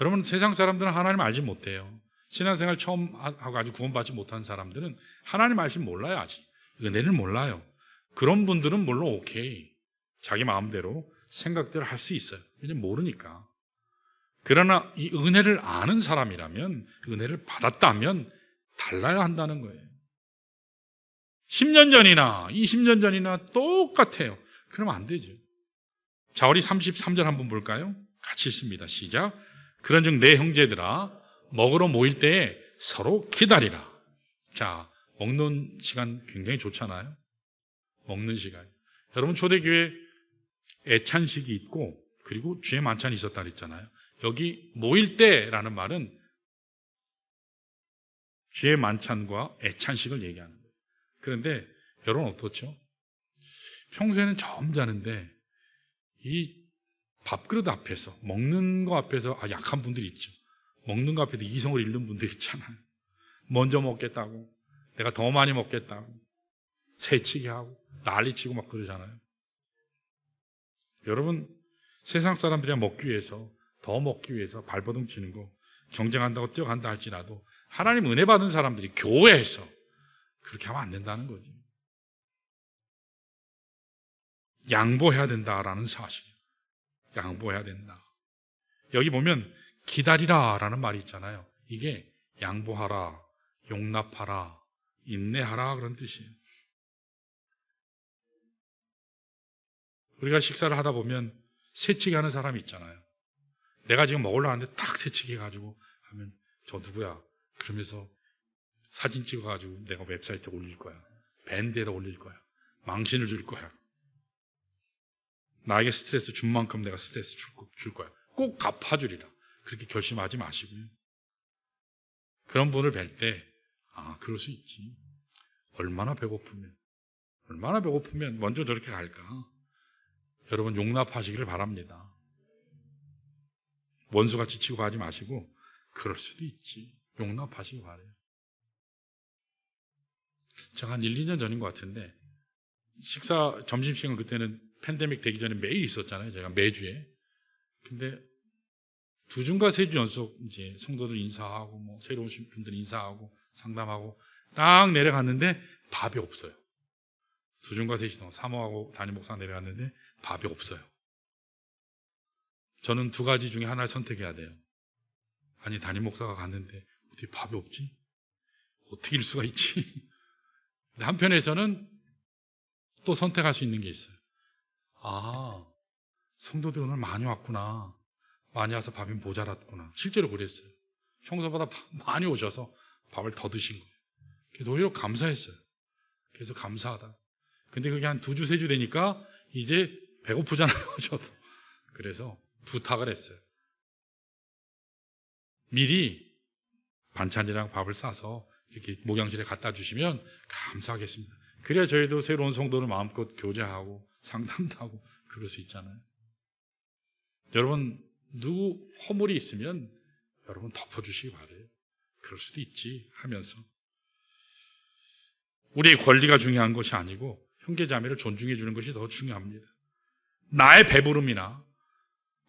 여러분 세상 사람들은 하나님 알지 못해요. 신앙생활 처음 하고 아직 구원받지 못한 사람들은 하나님 말씀 몰라요. 아직 은혜를 몰라요. 그런 분들은 물론 오케이, 자기 마음대로 생각대로 할 수 있어요. 왜냐면 모르니까. 그러나 이 은혜를 아는 사람이라면, 은혜를 받았다면 달라야 한다는 거예요. 10년 전이나 20년 전이나 똑같아요. 그러면 안 되죠. 자, 우리 33절 한번 볼까요? 같이 읽습니다. 시작. 그런즉 내 형제들아 먹으러 모일 때에 서로 기다리라. 자, 먹는 시간 굉장히 좋잖아요. 먹는 시간. 여러분 초대교회 애찬식이 있고 그리고 주의 만찬이 있었다 그랬잖아요. 여기 모일 때라는 말은 주의 만찬과 애찬식을 얘기하는 거예요. 그런데 여러분 어떻죠? 평소에는 점잖은데 이 밥그릇 앞에서 먹는 거 앞에서 약한 분들이 있죠. 먹는 거 앞에서 이성을 잃는 분들이 있잖아요. 먼저 먹겠다고, 내가 더 많이 먹겠다고 새치기 하고 난리치고 막 그러잖아요. 여러분 세상 사람들이 먹기 위해서, 더 먹기 위해서 발버둥 치는 거, 경쟁한다고 뛰어간다 할지라도 하나님 은혜 받은 사람들이 교회에서 그렇게 하면 안 된다는 거죠. 양보해야 된다라는 사실. 양보해야 된다. 여기 보면 기다리라 라는 말이 있잖아요. 이게 양보하라, 용납하라, 인내하라 그런 뜻이에요. 우리가 식사를 하다 보면 새치기 하는 사람이 있잖아요. 내가 지금 먹으려고 하는데 탁 새치기 해가지고 하면 저 누구야? 그러면서 사진 찍어가지고 내가 웹사이트에 올릴 거야. 밴드에다 올릴 거야. 망신을 줄 거야. 나에게 스트레스 준 만큼 내가 스트레스 줄 거야. 꼭 갚아주리라. 그렇게 결심하지 마시고요. 그런 분을 뵐 때, 그럴 수 있지. 얼마나 배고프면 먼저 저렇게 갈까? 여러분 용납하시기를 바랍니다. 원수같이 치고 가지 마시고, 그럴 수도 있지. 용납하시기 바라요. 제가 한 1, 2년 전인 것 같은데, 점심시간 그때는 팬데믹 되기 전에 매일 있었잖아요. 제가 매주에. 근데 2주인가 3주 연속 이제 성도들 인사하고 새로 오신 분들 인사하고 상담하고 딱 내려갔는데 밥이 없어요. 2주인가 3주 동안 사모하고 담임 목사 내려갔는데 밥이 없어요. 저는 두 가지 중에 하나를 선택해야 돼요. 아니, 담임 목사가 갔는데 어떻게 밥이 없지? 어떻게 이럴 수가 있지? 근데 한편에서는 또 선택할 수 있는 게 있어요. 아, 성도들 오늘 많이 왔구나. 많이 와서 밥이 모자랐구나. 실제로 그랬어요. 평소보다 많이 오셔서 밥을 더 드신 거예요. 그래서 오히려 감사했어요. 그래서 감사하다. 근데 그게 한 2주, 3주 되니까 이제 배고프잖아요, 저도. 그래서 부탁을 했어요. 미리 반찬이랑 밥을 싸서 이렇게 목양실에 갖다 주시면 감사하겠습니다. 그래야 저희도 새로운 성도를 마음껏 교제하고 상담도 하고 그럴 수 있잖아요. 여러분, 누구 허물이 있으면 여러분 덮어주시기 바라요. 그럴 수도 있지 하면서 우리의 권리가 중요한 것이 아니고 형제자매를 존중해 주는 것이 더 중요합니다. 나의 배부름이나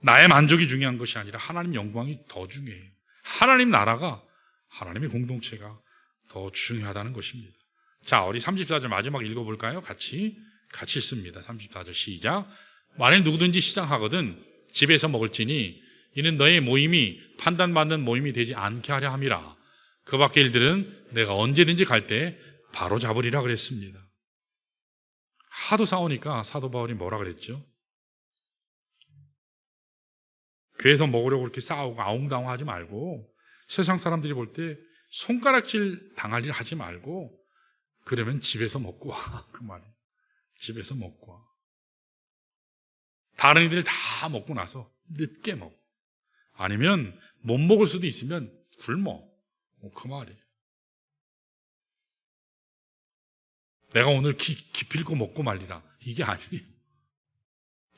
나의 만족이 중요한 것이 아니라 하나님 영광이 더 중요해요. 하나님 나라가, 하나님의 공동체가 더 중요하다는 것입니다. 자, 우리 34절 마지막 읽어볼까요? 같이 읽습니다. 34절 시작. 만일 누구든지 시장하거든 집에서 먹을지니 이는 너의 모임이 판단받는 모임이 되지 않게 하려 함이라. 그 밖의 일들은 내가 언제든지 갈 때 바로 잡으리라 그랬습니다. 하도 싸우니까 사도 바울이 뭐라 그랬죠? 교회에서 먹으려고 그렇게 싸우고 아웅다웅하지 말고 세상 사람들이 볼 때 손가락질 당할 일 하지 말고 그러면 집에서 먹고 와. 그 말이에요. 집에서 먹고 와. 다른 이들 다 먹고 나서 늦게 먹어. 아니면 못 먹을 수도 있으면 굶어. 그 말이에요. 내가 오늘 기필코 먹고 말리라. 이게 아니에요.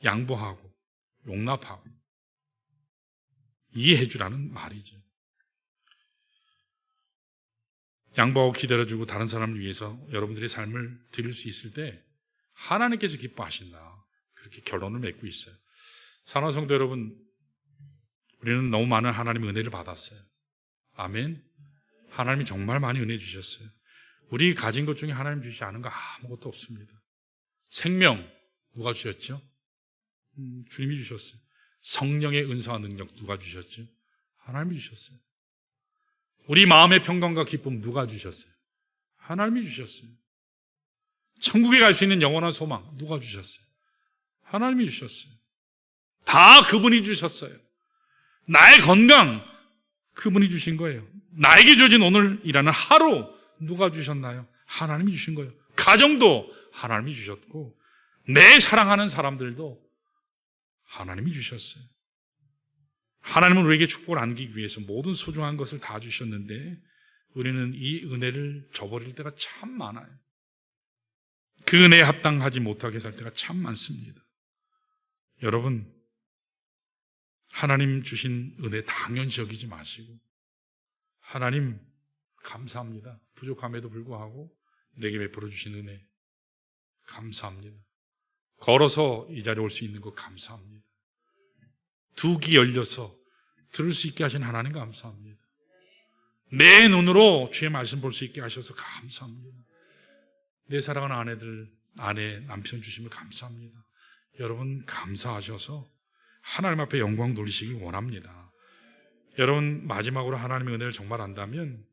양보하고 용납하고 이해해 주라는 말이죠. 양보하고 기다려주고 다른 사람을 위해서 여러분들의 삶을 드릴 수 있을 때 하나님께서 기뻐하신다. 그렇게 결론을 맺고 있어요. 사랑하는 성도 여러분, 우리는 너무 많은 하나님의 은혜를 받았어요. 아멘. 하나님이 정말 많이 은혜 주셨어요. 우리 가진 것 중에 하나님 주시지 않은 거 아무것도 없습니다. 생명 누가 주셨죠? 주님이 주셨어요. 성령의 은사와 능력 누가 주셨죠? 하나님이 주셨어요. 우리 마음의 평강과 기쁨 누가 주셨어요? 하나님이 주셨어요. 천국에 갈 수 있는 영원한 소망 누가 주셨어요? 하나님이 주셨어요. 다 그분이 주셨어요. 나의 건강 그분이 주신 거예요. 나에게 주어진 오늘이라는 하루 누가 주셨나요? 하나님이 주신 거예요. 가정도 하나님이 주셨고 내 사랑하는 사람들도 하나님이 주셨어요. 하나님은 우리에게 축복을 안기기 위해서 모든 소중한 것을 다 주셨는데 우리는 이 은혜를 저버릴 때가 참 많아요. 그 은혜에 합당하지 못하게 살 때가 참 많습니다. 여러분, 하나님 주신 은혜 당연시 여기지 마시고 하나님 감사합니다. 부족함에도 불구하고 내게 베풀어 주신 은혜 감사합니다. 걸어서 이 자리에 올 수 있는 것 감사합니다. 두 귀 열려서 들을 수 있게 하신 하나님 감사합니다. 내 눈으로 주의 말씀 볼 수 있게 하셔서 감사합니다. 내 사랑하는 아내, 남편 주심을 감사합니다. 여러분 감사하셔서 하나님 앞에 영광 돌리시길 원합니다. 여러분 마지막으로 하나님의 은혜를 정말 안다면,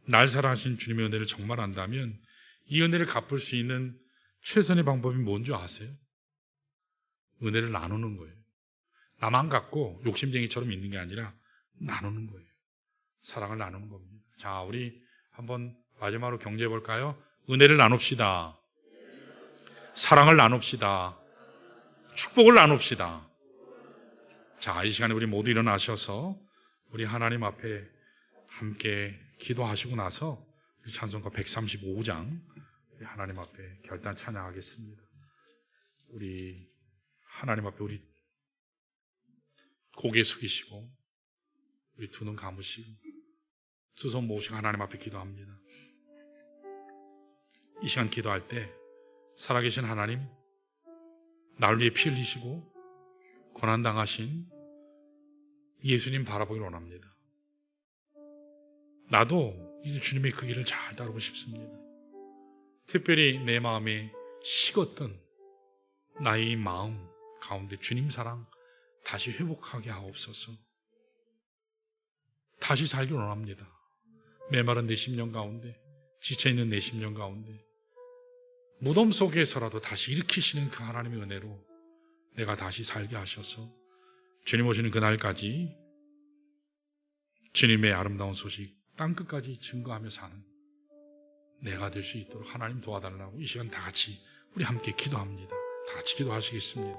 날 사랑하신 주님의 은혜를 정말 안다면 이 은혜를 갚을 수 있는 최선의 방법이 뭔지 아세요? 은혜를 나누는 거예요. 나만 갖고 욕심쟁이처럼 있는 게 아니라 나누는 거예요. 사랑을 나누는 겁니다. 자, 우리 한번 마지막으로 경제해 볼까요? 은혜를 나눕시다. 사랑을 나눕시다. 축복을 나눕시다. 자, 이 시간에 우리 모두 일어나셔서 우리 하나님 앞에 함께 기도하시고 나서 찬송가 135장 하나님 앞에 결단 찬양하겠습니다. 우리 하나님 앞에 우리 고개 숙이시고 우리 두 눈 감으시고 두 손 모으시고 하나님 앞에 기도합니다. 이 시간 기도할 때 살아계신 하나님, 나를 위해 피 흘리시고 고난당하신 예수님 바라보길 원합니다. 나도 이제 주님의 그 길을 잘 따르고 싶습니다. 특별히 내 마음에 식었던 나의 마음 가운데 주님 사랑 다시 회복하게 하옵소서. 다시 살기를 원합니다. 메마른 내 심령 가운데, 지쳐있는 내 심령 가운데 무덤 속에서라도 다시 일으키시는 그 하나님의 은혜로 내가 다시 살게 하셔서 주님 오시는 그날까지 주님의 아름다운 소식 땅끝까지 증거하며 사는 내가 될 수 있도록 하나님 도와달라고 이 시간 다 같이 우리 함께 기도합니다. 다 같이 기도하시겠습니다.